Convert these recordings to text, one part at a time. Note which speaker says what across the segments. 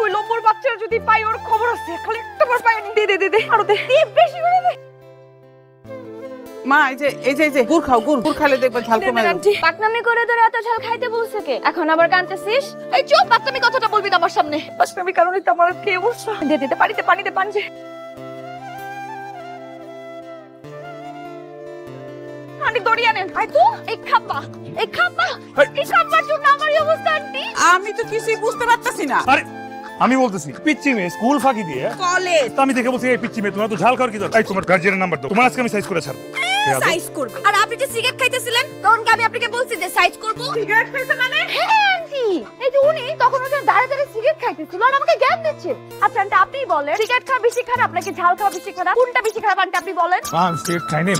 Speaker 1: ওই লম্বর বাচ্চারা যদি পাই ওর খবর আছে, খালি একটাবার পাই দে দে দে দে আরো দে বেশি করে দে।
Speaker 2: মা এই যে গুড় খাও, গুড় খাইলে দেখবে ঝাল কমে যাবে।
Speaker 3: পাকনামি করে ধরে এত ঝাল খাইতে বলছে কে? এখন আবার কাঁদতেছিস?
Speaker 1: এই চুপ, পাকনামি কথাটা বলবি না আমার সামনে। পাকনামি কারণে তো আমার কি অবস্থা। দে দে পানিতে পানিতে পানি। আন্টি দড়িয়ে নেন। আই তো এই খাম্বা জন্য আমার এই অবস্থা আন্টি।
Speaker 2: আমি তো কিছুই বুঝতে পারতাছি না।
Speaker 4: আরে আমি বলতেছি পিচ্চি মেয়ে স্কুল ফাঁকি দিয়ে
Speaker 2: কলেজ
Speaker 4: আমি দেখে বলছি এই পিচ্চি মেয়ে তোমার তো ঝাল খাওয়ার কি দরকার? এই তোমার গার্জিয়ানের নাম্বার দাও, তোমার আজকে আমি সাইজ করে ছাড়বো।
Speaker 1: সাইজ করবে। আর আপনি যে সিগারেট খাইতেছিলেন তখন কি আমি আপনাকে বলছি যে সাইজ করব? সিগারেট খাইতে মানে?
Speaker 3: হ্যাঁ আন্টি, এই যে উনি তখন ওখানে দাঁড়িয়ে সিগারেট খাইতেছিল আর আমাকে জ্ঞান দিচ্ছে। আচ্ছা আন্টি আপনিই বলেন, সিগারেট খাওয়া বেশি খারাপ নাকি ঝাল খাওয়া বেশি খারাপ? কোনটা বেশি খারাপ আন্টি আপনি বলেন?
Speaker 4: আমি সিগারেট খাই নাই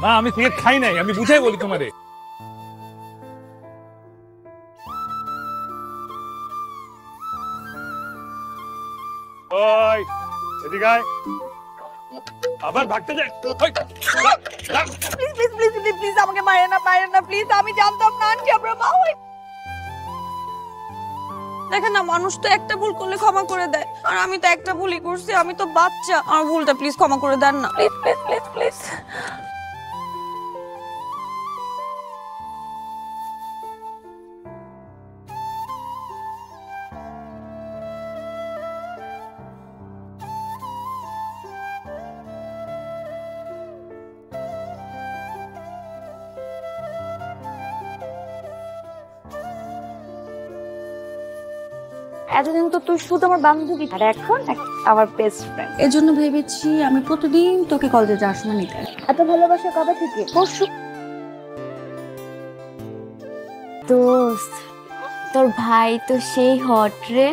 Speaker 4: মা, আমি সিগারেট খাই নাই, আমি বুঝাই বলি তোমারে। ওই এদিকে আয়, আবার ভাগতে যায়।
Speaker 1: প্লিজ প্লিজ প্লিজ প্লিজ আমাকে মারেন না প্লিজ। আমি জানতাম না আন্টি আপনার মা হয়। দেখেন না, মানুষ তো একটা ভুল করলে ক্ষমা করে দেয়, আর আমি তো একটা ভুলই করছি। আমি তো বাচ্চা, আমার ভুলটা প্লিজ ক্ষমা করে দেন না প্লিজ প্লিজ প্লিজ প্লিজ।
Speaker 3: এতদিন তো তুই শুধু আমার বান্ধবী, আর এখন আমার বেস্ট ফ্রেন্ড।
Speaker 1: এজন্য ভেবেছি আমি প্রতিদিন তোকে কলেজে যাওয়ার সময় নিতে।
Speaker 3: এত ভালোবাসা কবে থেকে? পরশু। দোস্ত তোর ভাই তো সেই হট রে।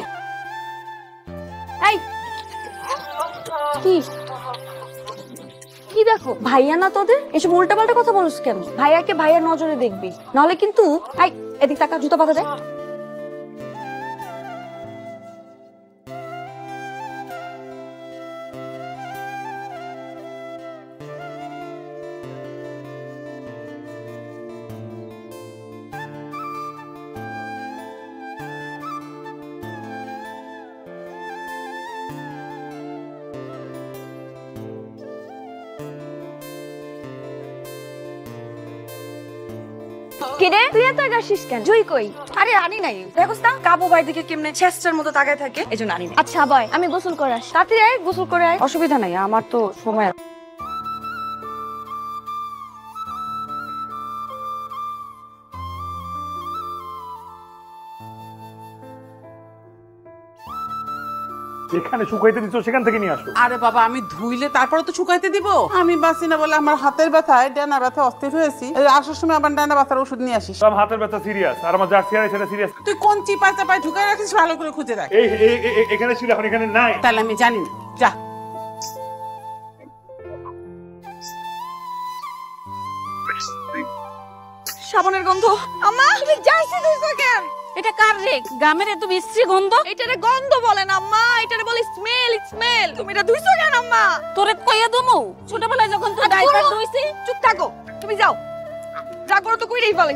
Speaker 3: এই কি কি দেখো, ভাইয়া না তোদের? এসব উল্টাপাল্টা কথা বলিস কেন? ভাইয়াকে ভাইয়ার নজরে দেখবি, নাহলে কিন্তু। এই এদিক টাকা জুতো পাতা দেয়। কিরে তুই এত আগাসিস কেন? জুই কই?
Speaker 1: আরে আনি নাই, দেখোস না কাবু ভাই দিকে কেমনে চেষ্টার মতো তাকায় থাকে, এজন্য আনি নাই।
Speaker 3: আচ্ছা বয়, আমি গোসল করে আসি। তাড়াতাড়ি আয়, গোসল করে আয়।
Speaker 1: অসুবিধা নাই, আমার তো সময় আছে।
Speaker 4: যেখানে শুকাইতে দিচ্ছ সেখান থেকে নিয়ে আসো।
Speaker 2: আরে বাবা, আমি ধুইলে তারপরে তো শুকাইতে দিব। আমি বাঁচি না বলে আমার হাতের ব্যথায় ডানা ব্যথা অস্থির হয়েছি। এই আসার সময় আবার ডানা ব্যথার ওষুধ নিয়ে আসিস।
Speaker 4: আমার হাতের ব্যথা সিরিয়াস, আর আমার যা সিরিয়াস সেটা সিরিয়াস।
Speaker 2: তুই কোন চিপায় চাপায় ঢুকাই রাখিস, ভালো করে খুঁজে রাখ।
Speaker 4: এই এখানে ছিল, এখন এখানে নাই।
Speaker 2: তাহলে আমি জানি না, যা।
Speaker 1: সাবানের গন্ধ। আম্মা তুমি যাইছি দুইছো কেন?
Speaker 5: এটা কার রে? গ্রামের এত বিশ্রী গন্ধ।
Speaker 1: এটারে গন্ধ বলেন আম্মা, এটারে বলে স্মেল স্মেল। তুমি এটা দুইছো কেন আম্মা?
Speaker 5: তোরে কইয়া দমু ছোটবেলায় যখন তুই ডাইপার ধুইছি।
Speaker 1: চুপ থাকো, তুমি যাও, যা করো তো কইরেই ফেলে।